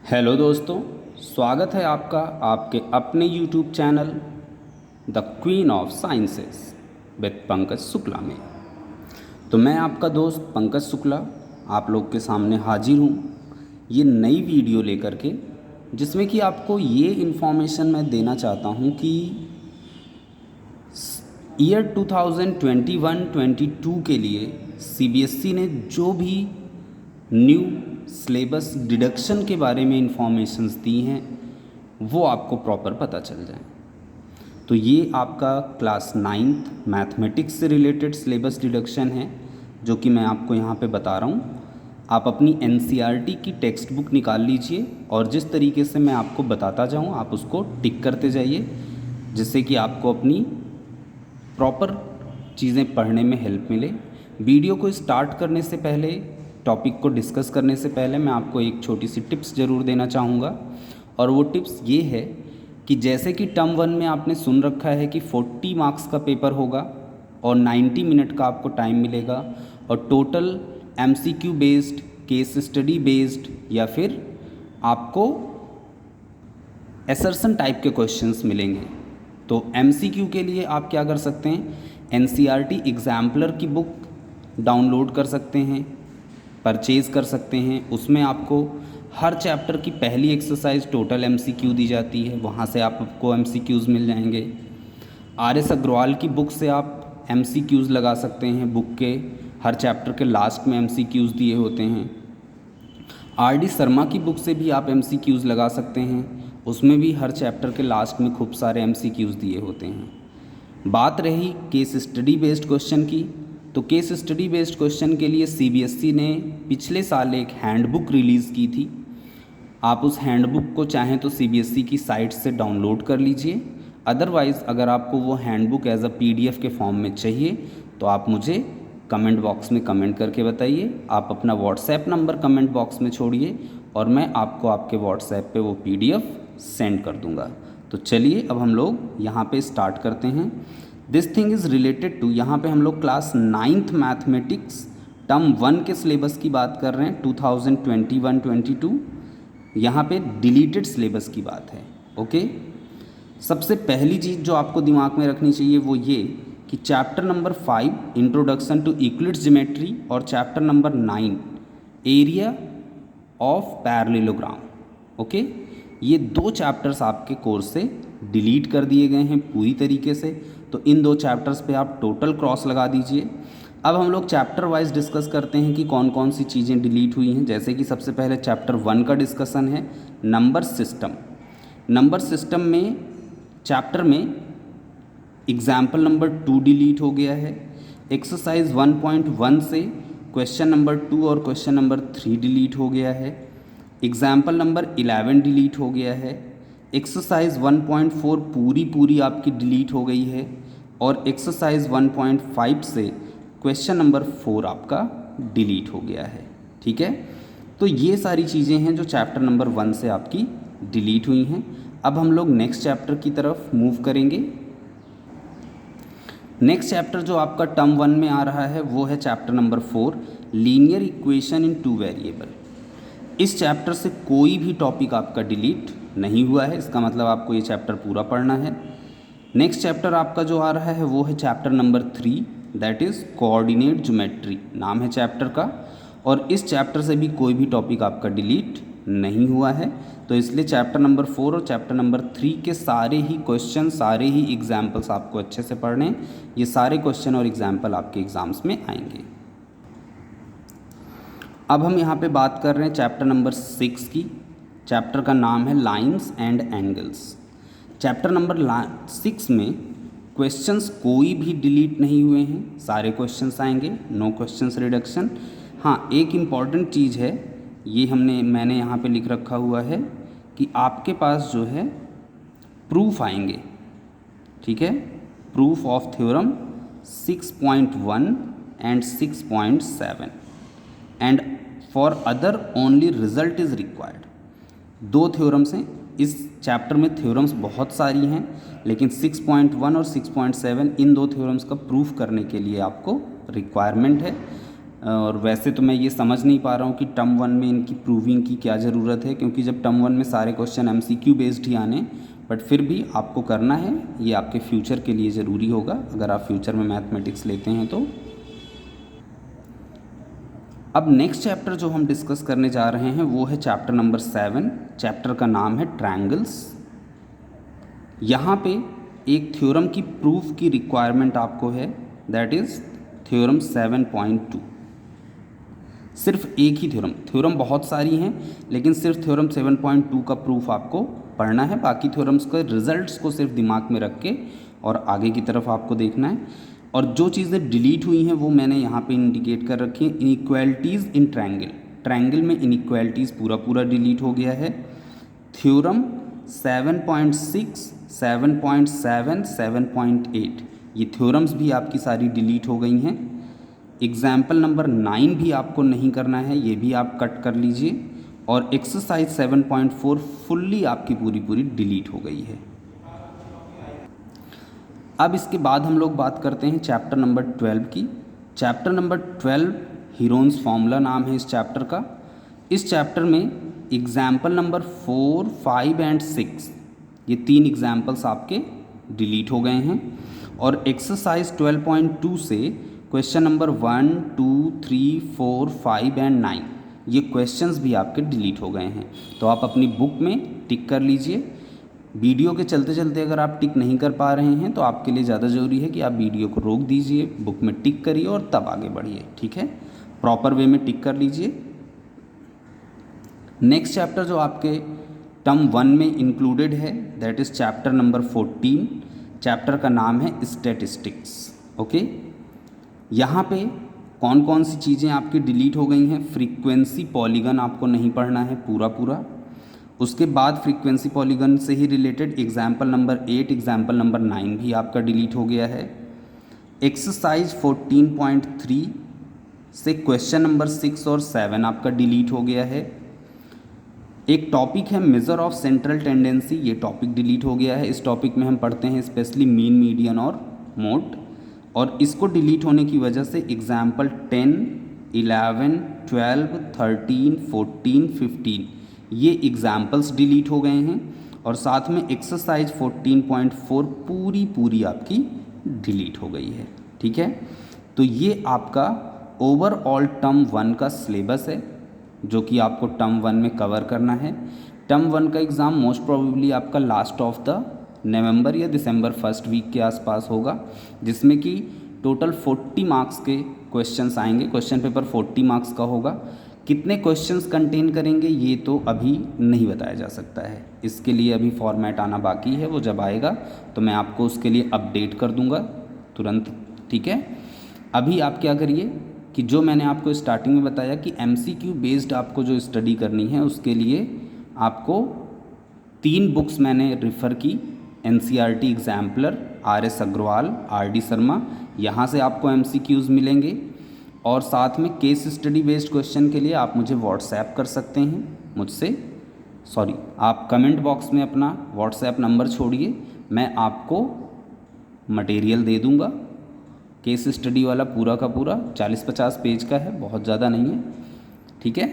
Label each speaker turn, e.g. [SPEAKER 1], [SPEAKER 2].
[SPEAKER 1] Hello दोस्तों, स्वागत है आपका आपके अपने YouTube channel the queen of sciences with Pankaj Shukla में। तो मैं आपका दोस्त पंकज शुक्ला आप लोग के सामने हाजिर हूँ ये नई वीडियो लेकर के, जिसमें कि आपको ये इन्फॉर्मेशन मैं देना चाहता हूँ कि ईयर 2021-22 के लिए CBSE ने जो भी न्यू सिलेबस डिडक्शन के बारे में इंफॉर्मेशंस दी हैं वो आपको प्रॉपर पता चल जाए। तो ये आपका क्लास 9th मैथमेटिक्स से रिलेटेड सिलेबस डिडक्शन है जो कि मैं आपको यहाँ पे बता रहा हूँ। आप अपनी NCERT की टेक्स्ट बुक निकाल लीजिए और जिस तरीके से मैं आपको बताता जाऊँ आप उसको टिक करते जाइए, जिससे कि आपको अपनी प्रॉपर चीज़ें पढ़ने में हेल्प मिले। वीडियो को स्टार्ट करने से पहले, टॉपिक को डिस्कस करने से पहले मैं आपको एक छोटी सी टिप्स ज़रूर देना चाहूँगा, और वो टिप्स ये है कि जैसे कि टर्म 1 में आपने सुन रखा है कि 40 मार्क्स का पेपर होगा और 90 मिनट का आपको टाइम मिलेगा और total MCQ based, case study based या फिर आपको असर्शन टाइप के क्वेश्चंस मिलेंगे। तो MCQ के लिए आप क्या कर सकते हैं, NCERT एग्जाम्पलर की बुक डाउनलोड कर सकते हैं, परचेज़ कर सकते हैं। उसमें आपको हर चैप्टर की पहली एक्सरसाइज टोटल MCQ दी जाती है, वहाँ से आपको MCQs मिल जाएंगे। RS अग्रवाल की बुक से आप MCQs लगा सकते हैं, बुक के हर चैप्टर के लास्ट में MCQs दिए होते हैं। RD शर्मा की बुक से भी आप MCQs लगा सकते हैं, उसमें भी हर चैप्टर के लास्ट में खूब सारे MCQs दिए होते हैं। बात रही केस स्टडी बेस्ड क्वेश्चन की, तो केस स्टडी बेस्ड क्वेश्चन के लिए CBSE ने पिछले साल एक हैंडबुक रिलीज़ की थी। आप उस हैंडबुक को चाहें तो CBSE की साइट से डाउनलोड कर लीजिए, अदरवाइज़ अगर आपको वो हैंडबुक एज अ PDF के फॉर्म में चाहिए तो आप मुझे कमेंट बॉक्स में कमेंट करके बताइए। आप अपना WhatsApp नंबर कमेंट बॉक्स में छोड़िए और मैं आपको आपके WhatsApp पे वो PDF सेंड कर दूंगा। तो चलिए अब हम लोग यहाँ पे स्टार्ट करते हैं। This thing is related to, यहाँ पे हम लोग क्लास 9th मैथमेटिक्स टर्म 1 के सिलेबस की बात कर रहे हैं 2021-22। यहाँ पे डिलीटेड सिलेबस की बात है। ओके, सबसे पहली चीज़ जो आपको दिमाग में रखनी चाहिए वो ये कि chapter number 5 introduction to Euclid's geometry और chapter number 9 area of parallelogram, okay, ये दो चैप्टर्स आपके कोर्स से डिलीट कर दिए गए हैं पूरी तरीके से। तो इन दो चैप्टर्स पे आप टोटल क्रॉस लगा दीजिए। अब हम लोग चैप्टर वाइज डिस्कस करते हैं कि कौन कौन सी चीज़ें डिलीट हुई हैं। जैसे कि सबसे पहले चैप्टर 1 का डिस्कशन है नंबर सिस्टम। नंबर सिस्टम में चैप्टर में एग्जाम्पल नंबर 2 डिलीट हो गया है। एक्सरसाइज 1.1 से क्वेश्चन नंबर 2 और क्वेश्चन नंबर 3 डिलीट हो गया है। एग्जाम्पल नंबर 11 डिलीट हो गया है। एक्सरसाइज 1.4 पूरी आपकी डिलीट हो गई है और एक्सरसाइज 1.5 से क्वेश्चन नंबर 4 आपका डिलीट हो गया है। ठीक है, तो ये सारी चीज़ें हैं जो चैप्टर नंबर 1 से आपकी डिलीट हुई हैं। अब हम लोग नेक्स्ट चैप्टर की तरफ मूव करेंगे। नेक्स्ट चैप्टर जो आपका टर्म 1 में आ रहा है वो है chapter number 4 linear equation in 2 variable. इस चैप्टर से कोई भी टॉपिक आपका डिलीट नहीं हुआ है, इसका मतलब आपको ये चैप्टर पूरा पढ़ना है। नेक्स्ट चैप्टर आपका जो आ रहा है वो है chapter number 3, that is coordinate geometry नाम है चैप्टर का, और इस चैप्टर से भी कोई भी टॉपिक आपका डिलीट नहीं हुआ है। तो इसलिए चैप्टर नंबर 4 और चैप्टर नंबर 3 के सारे ही क्वेश्चन, सारे ही एग्जाम्पल्स आपको अच्छे से पढ़ने। ये सारे क्वेश्चन और एग्जाम्पल आपके एग्ज़ाम्स में आएंगे। अब हम यहाँ पे बात कर रहे हैं चैप्टर नंबर 6 की। चैप्टर का नाम है lines and angles. Chapter number 6 में क्वेश्चंस कोई भी डिलीट नहीं हुए हैं, सारे क्वेश्चंस आएंगे, नो क्वेश्चंस रिडक्शन। हाँ, एक इम्पॉर्टेंट चीज़ है, ये मैंने यहाँ पे लिख रखा हुआ है कि आपके पास जो है प्रूफ आएंगे। ठीक है, proof of theorem 6.1 and 6.7 and for other only result is required. दो थ्योरम्स हैं इस चैप्टर में। थ्योरम्स बहुत सारी हैं लेकिन 6.1 और 6.7 इन दो थ्योरम्स का प्रूफ करने के लिए आपको रिक्वायरमेंट है और वैसे तो मैं ये समझ नहीं पा रहा हूँ कि टर्म 1 में इनकी प्रूविंग की क्या ज़रूरत है, क्योंकि जब टर्म 1 में सारे क्वेश्चन MCQ बेस्ड ही आने, बट फिर भी आपको करना है, ये आपके फ्यूचर के लिए ज़रूरी होगा अगर आप फ्यूचर में मैथमेटिक्स लेते हैं तो। अब नेक्स्ट चैप्टर जो हम डिस्कस करने जा रहे हैं वो है चैप्टर नंबर 7। चैप्टर का नाम है ट्रायंगल्स। यहाँ पे एक थ्योरम की प्रूफ की रिक्वायरमेंट आपको है, दैट इज़ थ्योरम 7.2। सिर्फ एक ही थ्योरम बहुत सारी हैं, लेकिन सिर्फ थ्योरम 7.2 का प्रूफ आपको पढ़ना है। बाकी थ्योरम्स के रिजल्ट्स को सिर्फ दिमाग में रख के और आगे की तरफ आपको देखना है। और जो चीज़ें डिलीट हुई हैं वो मैंने यहाँ पे इंडिकेट कर रखी हैं। इनइक्वालिटीज़ इन ट्रायंगल में इनइक्वालिटीज़ पूरा डिलीट हो गया है। थ्योरम 7.6, 7.7, 7.8 ये थ्योरम्स भी आपकी सारी डिलीट हो गई हैं। एग्जाम्पल नंबर 9 भी आपको नहीं करना है, ये भी आप कट कर लीजिए। और एक्सरसाइज 7.4 फुल्ली आपकी पूरी डिलीट हो गई है। अब इसके बाद हम लोग बात करते हैं चैप्टर नंबर 12 की। चैप्टर नंबर 12 हीरोन्स फॉर्मूला नाम है इस चैप्टर का। इस चैप्टर में एग्जाम्पल नंबर 4, 5 एंड 6 ये 3 एग्जाम्पल्स आपके डिलीट हो गए हैं। और एक्सरसाइज 12.2 से क्वेश्चन नंबर 1, 2, 3, 4, 5 एंड 9 ये क्वेश्चंस भी आपके डिलीट हो गए हैं। तो आप अपनी बुक में टिक कर लीजिए। वीडियो के चलते चलते अगर आप टिक नहीं कर पा रहे हैं तो आपके लिए ज़्यादा ज़रूरी है कि आप वीडियो को रोक दीजिए, बुक में टिक करिए और तब आगे बढ़िए, ठीक है। प्रॉपर वे में टिक कर लीजिए। नेक्स्ट चैप्टर जो आपके टर्म 1 में इंक्लूडेड है that is chapter number 14। Chapter का नाम है स्टैटिस्टिक्स। ओके, यहाँ पे कौन कौन सी चीज़ें आपकी डिलीट हो गई हैं। फ्रीक्वेंसी पॉलीगन आपको नहीं पढ़ना है पूरा। उसके बाद फ्रीक्वेंसी पॉलीगन से ही related example number 8, example number 9 भी आपका डिलीट हो गया है। एक्सरसाइज 14.3 से क्वेश्चन नंबर 6 और 7 आपका डिलीट हो गया है। एक टॉपिक है मेजर ऑफ सेंट्रल टेंडेंसी, ये टॉपिक डिलीट हो गया है। इस टॉपिक में हम पढ़ते हैं स्पेशली मीन, मीडियन और मोड, और इसको डिलीट होने की वजह से एग्जाम्पल 10, 11, 12, 13, 14, 15 ये एग्जाम्पल्स डिलीट हो गए हैं। और साथ में एक्सरसाइज 14.4 पूरी आपकी डिलीट हो गई है, ठीक है। तो ये आपका ओवरऑल टर्म 1 का सिलेबस है जो कि आपको टर्म 1 में कवर करना है। टर्म 1 का एग्ज़ाम मोस्ट प्रोबेबली आपका लास्ट ऑफ द नवंबर या दिसंबर फर्स्ट वीक के आसपास होगा, जिसमें कि टोटल 40 मार्क्स के क्वेश्चंस आएंगे। क्वेश्चन पेपर 40 मार्क्स का होगा। कितने क्वेश्चंस कंटेन करेंगे ये तो अभी नहीं बताया जा सकता है, इसके लिए अभी फॉर्मेट आना बाकी है। वो जब आएगा तो मैं आपको उसके लिए अपडेट कर दूंगा तुरंत, ठीक है। अभी आप क्या करिए कि जो मैंने आपको स्टार्टिंग में बताया कि MCQ बेस्ड आपको जो स्टडी करनी है उसके लिए आपको 3 बुक्स मैंने रेफ़र की। NCERT exemplar, RS Agarwal, RD Sharma, यहाँ से आपको MCQs मिलेंगे। और साथ में केस स्टडी बेस्ड क्वेश्चन के लिए आप मुझे व्हाट्सएप कर सकते हैं आप कमेंट बॉक्स में अपना व्हाट्सएप नंबर छोड़िए, मैं आपको मटेरियल दे दूँगा। केस स्टडी वाला पूरा का पूरा 40-50 पेज का है, बहुत ज़्यादा नहीं है, ठीक है।